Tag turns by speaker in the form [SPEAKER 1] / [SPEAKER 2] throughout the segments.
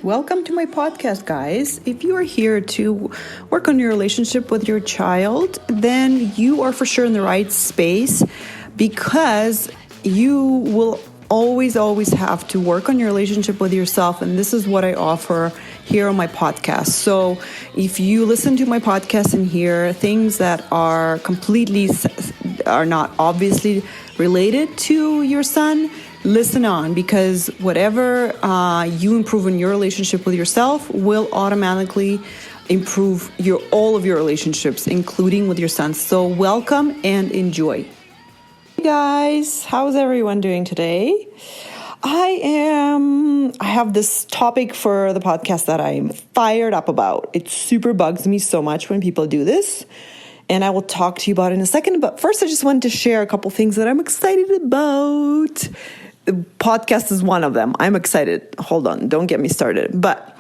[SPEAKER 1] Welcome to my podcast, guys. If you are here to work on your relationship with your child, then you are for sure in the right space because you will always have to work on your relationship with yourself. And this is what I offer here on my podcast. So if you listen to my podcast and hear things that are not obviously related to your son, listen on, because whatever you improve in your relationship with yourself will automatically improve all of your relationships, including with your son. So welcome and enjoy. Hey guys, how's everyone doing today? I have this topic for the podcast that I'm fired up about. It super bugs me so much when people do this, and I will talk to you about it in a second. But first, I just wanted to share a couple things that I'm excited about. The podcast is one of them. I'm excited. Hold on, don't get me started. But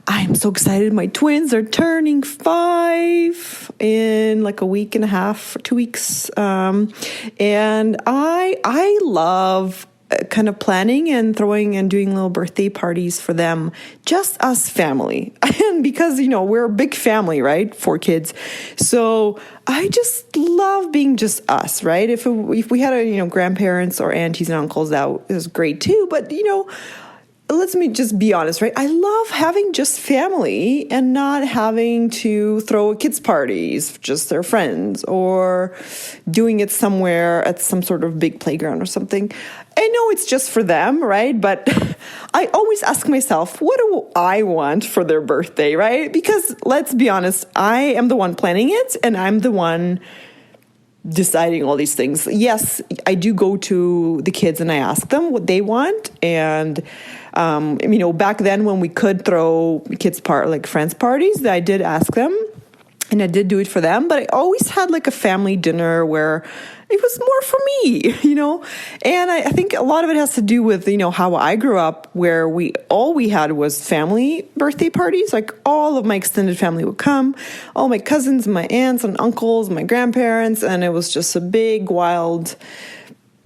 [SPEAKER 1] I'm so excited. My twins are turning 5 in like a week and a half, 2 weeks. And I love kind of planning and throwing and doing little birthday parties for them, just us family. And because, we're a big family, right? 4 kids. So I just love being just us, right? If we had grandparents or aunties and uncles, that was great too. But, let me just be honest, right? I love having just family and not having to throw kids' parties, just their friends, or doing it somewhere at some sort of big playground or something. I know it's just for them, right? But I always ask myself, what do I want for their birthday, right? Because let's be honest, I am the one planning it and I'm the one deciding all these things. Yes, I do go to the kids and I ask them what they want. And, back then when we could throw friends parties, I did ask them and I did do it for them. But I always had like a family dinner where it was more for me, And I think a lot of it has to do with, how I grew up, where all we had was family birthday parties. Like all of my extended family would come, all my cousins, my aunts and uncles, my grandparents, and it was just a big, wild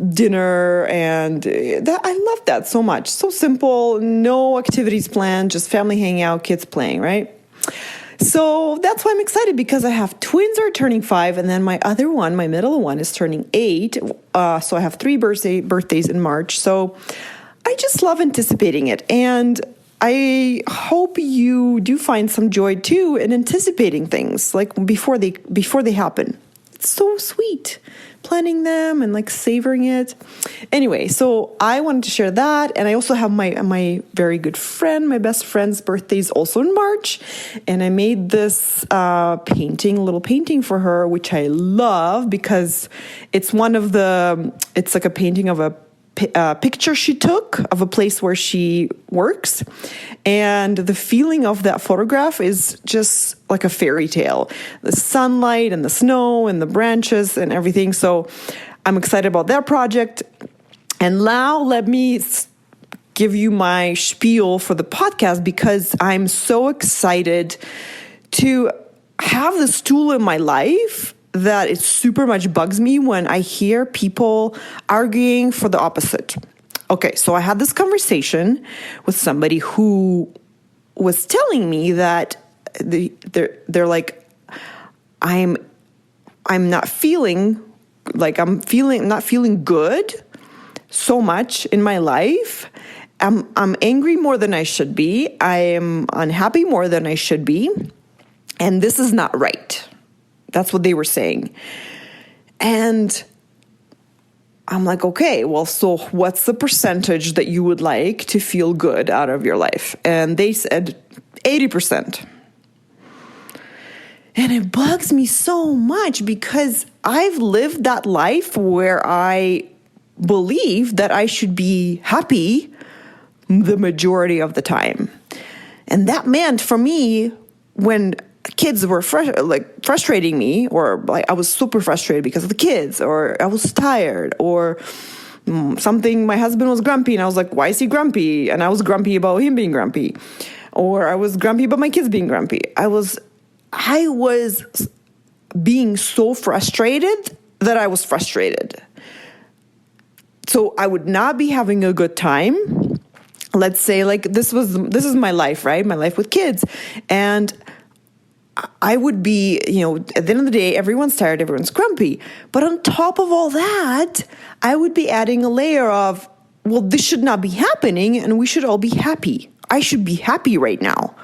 [SPEAKER 1] dinner. And I loved that so much. So simple, no activities planned, just family hanging out, kids playing, right? So that's why I'm excited, because I have twins are turning 5, and then my middle one is turning 8. So I have 3 birthdays in March. So I just love anticipating it. And I hope you do find some joy too in anticipating things like before they happen. It's so sweet, planning them and like savoring it. Anyway, so I wanted to share that. And I also have my very good friend, my best friend's birthday is also in March. And I made this little painting for her, which I love because it's it's like a painting of a picture she took of a place where she works. And the feeling of that photograph is just like a fairy tale. The sunlight and the snow and the branches and everything. So I'm excited about that project. And now let me give you my spiel for the podcast, because I'm so excited to have this tool in my life that it super much bugs me when I hear people arguing for the opposite. Okay, so I had this conversation with somebody who was telling me that they're like, I'm not feeling good so much in my life. I'm angry more than I should be. I am unhappy more than I should be. And this is not right. That's what they were saying. And I'm like, okay, well, so what's the percentage that you would like to feel good out of your life? And they said 80%. And it bugs me so much because I've lived that life where I believe that I should be happy the majority of the time. And that meant for me, when kids were frustrating me, or like I was super frustrated because of the kids, or I was tired, or something, my husband was grumpy and I was like, why is he grumpy? And I was grumpy about him being grumpy, or I was grumpy about my kids being grumpy. I was being so frustrated that I was frustrated. So I would not be having a good time. let's say like this is my life, right? My life with kids. And I would be, at the end of the day, everyone's tired, everyone's grumpy. But on top of all that, I would be adding a layer of, well, this should not be happening and we should all be happy. I should be happy right now.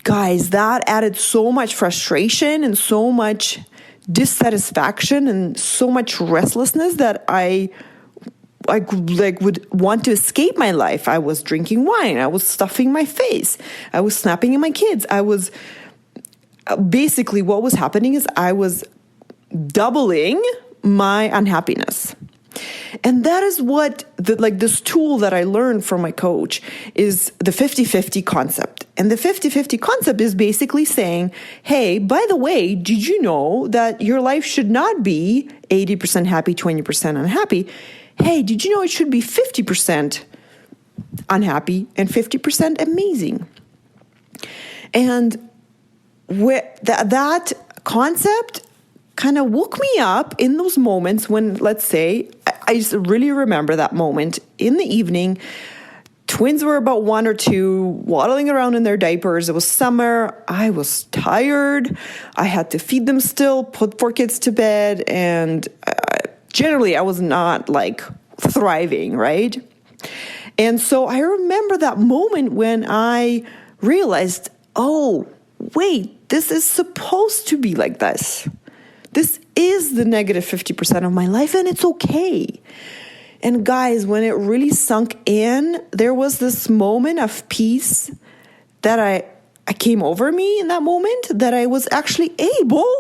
[SPEAKER 1] Guys, that added so much frustration and so much dissatisfaction and so much restlessness that I would want to escape my life. I was drinking wine. I was stuffing my face. I was snapping at my kids. I was basically what was happening is I was doubling my unhappiness. And that is what this tool that I learned from my coach is the 50-50 concept. And the 50-50 concept is basically saying, hey, by the way, did you know that your life should not be 80% happy, 20% unhappy? Hey, did you know it should be 50% unhappy and 50% amazing? And that concept kind of woke me up in those moments when, let's say, I just really remember that moment in the evening. Twins were about 1 or 2, waddling around in their diapers. It was summer. I was tired. I had to feed them still, put 4 kids to bed. And generally, I was not thriving, right? And so I remember that moment when I realized, oh, wait, this is supposed to be like this. This is the negative 50% of my life, and it's okay. And guys, when it really sunk in, there was this moment of peace that I came over me in that moment, that I was actually able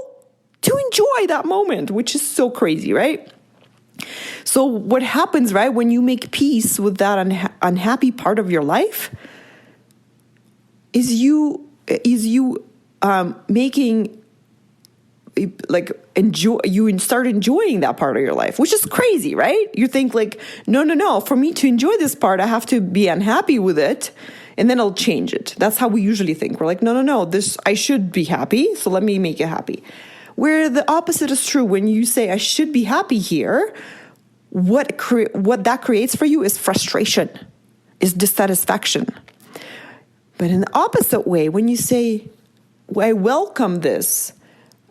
[SPEAKER 1] to enjoy that moment, which is so crazy, right? So what happens, right, when you make peace with that unhappy part of your life is you making you start enjoying that part of your life, which is crazy, right? You think no, for me to enjoy this part, I have to be unhappy with it and then I'll change it. That's how we usually think. We're like, no, this, I should be happy, so let me make it happy. Where the opposite is true. When you say I should be happy here, what that creates for you is frustration, is dissatisfaction. But in the opposite way, when you say, I welcome this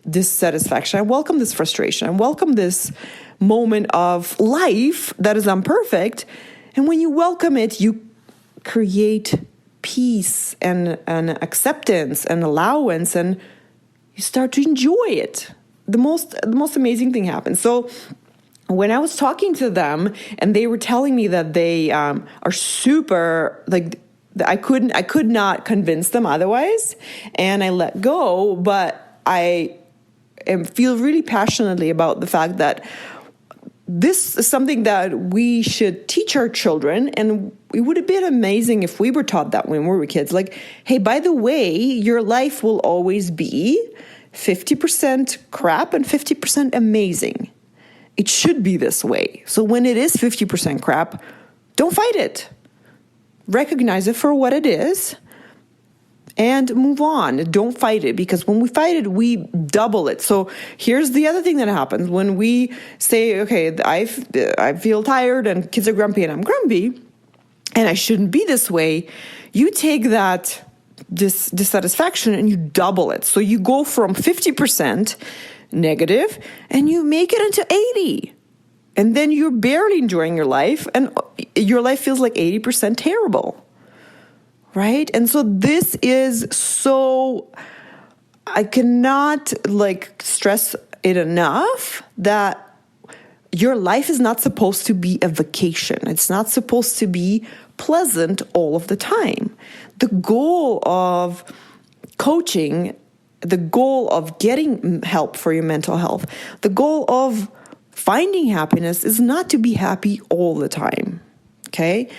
[SPEAKER 1] dissatisfaction, I welcome this frustration, I welcome this moment of life that is imperfect, and when you welcome it, you create peace and acceptance and allowance, and you start to enjoy it. The most amazing thing happens. So when I was talking to them and they were telling me that they are super, I could not convince them otherwise, and I let go, but I feel really passionately about the fact that this is something that we should teach our children, and it would have been amazing if we were taught that when we were kids. Hey, by the way, your life will always be 50% crap and 50% amazing. It should be this way. So when it is 50% crap, don't fight it. Recognize it for what it is and move on. Don't fight it, because when we fight it, we double it. So here's the other thing that happens when we say, okay, I feel tired and kids are grumpy and I'm grumpy and I shouldn't be this way. You take that dissatisfaction and you double it. So you go from 50% negative and you make it into 80. And then you're barely enjoying your life and your life feels like 80% terrible. Right? And so this is so, I cannot stress it enough that your life is not supposed to be a vacation. It's not supposed to be pleasant all of the time. The goal of coaching, the goal of getting help for your mental health, the goal of finding happiness is not to be happy all the time. Okay?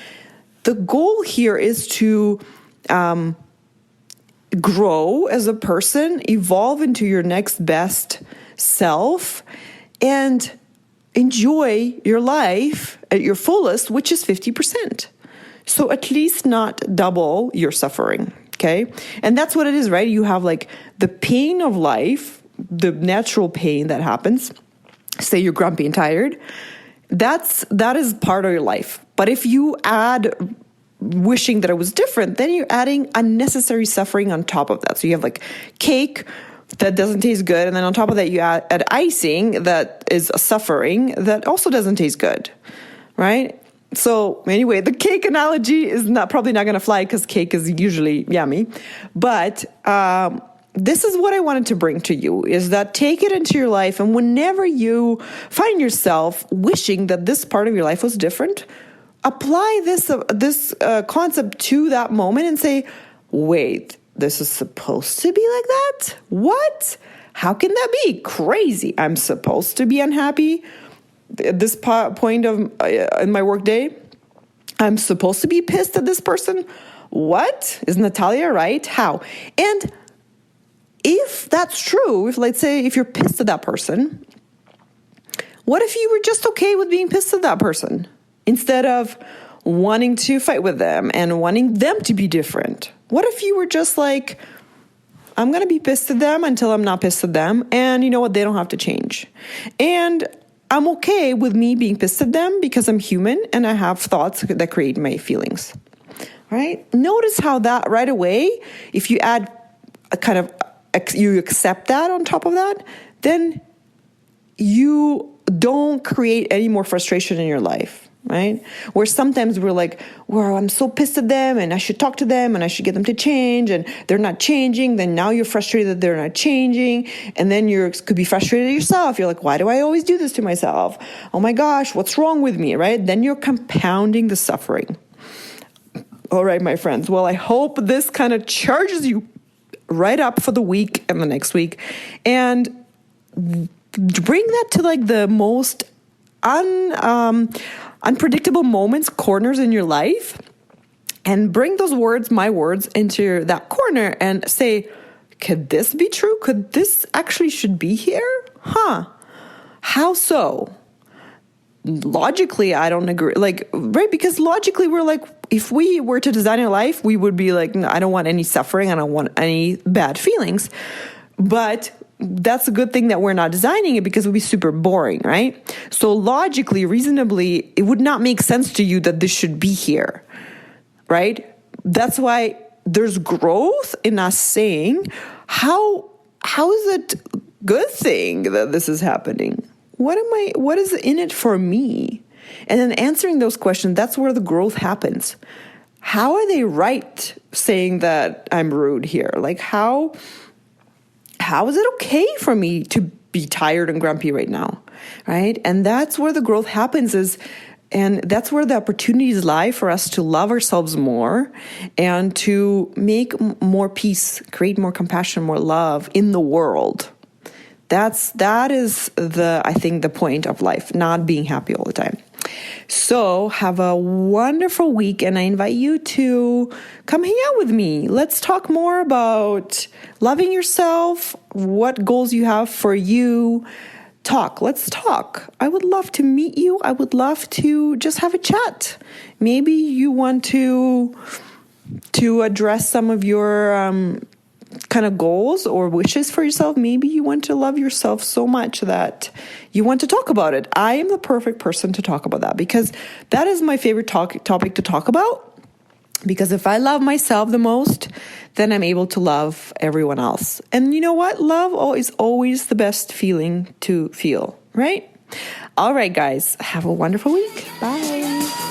[SPEAKER 1] The goal here is to grow as a person, evolve into your next best self, and enjoy your life at your fullest, which is 50%. So at least not double your suffering, okay? And that's what it is, right? You have the pain of life, the natural pain that happens. Say you're grumpy and tired. That is part of your life. But if you add wishing that it was different, then you're adding unnecessary suffering on top of that. So you have like cake that doesn't taste good, and then on top of that you add icing that is a suffering that also doesn't taste good, right? So anyway, the cake analogy is probably not going to fly because cake is usually yummy. But this is what I wanted to bring to you, is that take it into your life, and whenever you find yourself wishing that this part of your life was different, apply this concept to that moment and say, wait, this is supposed to be like that? What? How can that be? Crazy. I'm supposed to be unhappy at this point of in my workday. I'm supposed to be pissed at this person. What? Is Natalia right? How? And if that's true, if let's say if you're pissed at that person, what if you were just okay with being pissed at that person instead of wanting to fight with them and wanting them to be different? What if you were just like, I'm going to be pissed at them until I'm not pissed at them, and you know what, they don't have to change. And I'm okay with me being pissed at them because I'm human and I have thoughts that create my feelings, right? Notice how that right away, if you add a kind of, you accept that on top of that, then you don't create any more frustration in your life, right? Where sometimes we're like, well, I'm so pissed at them and I should talk to them and I should get them to change, and they're not changing. Then now you're frustrated that they're not changing. And then you could be frustrated at yourself. You're like, why do I always do this to myself? Oh my gosh, what's wrong with me, right? Then you're compounding the suffering. All right, my friends. Well, I hope this kind of charges you right up for the week and the next week, and bring that to like the most unpredictable moments, corners in your life, and bring those words, my words, into that corner and say, could this be true? Could this actually should be here? How so? Logically, I don't agree. Like, right? Because logically, we're like, if we were to design our life, we would be like, no, I don't want any suffering. I don't want any bad feelings. But that's a good thing that we're not designing it, because it would be super boring, right? So logically, reasonably, it would not make sense to you that this should be here, right? That's why there's growth in us saying, how is it a good thing that this is happening? What is in it for me? And then answering those questions, that's where the growth happens. How are they right saying that I'm rude here? Like, how is it okay for me to be tired and grumpy right now, right? And that's where the growth happens, and that's where the opportunities lie for us to love ourselves more and to make more peace, create more compassion, more love in the world. That is I think the point of life, not being happy all the time. So have a wonderful week, and I invite you to come hang out with me. Let's talk more about loving yourself, what goals you have for you. Let's talk. I would love to meet you. I would love to just have a chat. Maybe you want to address some of your kind of goals or wishes for yourself. Maybe you want to love yourself so much that you want to talk about it. I am the perfect person to talk about that, because that is my favorite topic to talk about. Because if I love myself the most, then I'm able to love everyone else. And you know what? Love is always the best feeling to feel, right? All right, guys. Have a wonderful week. Bye.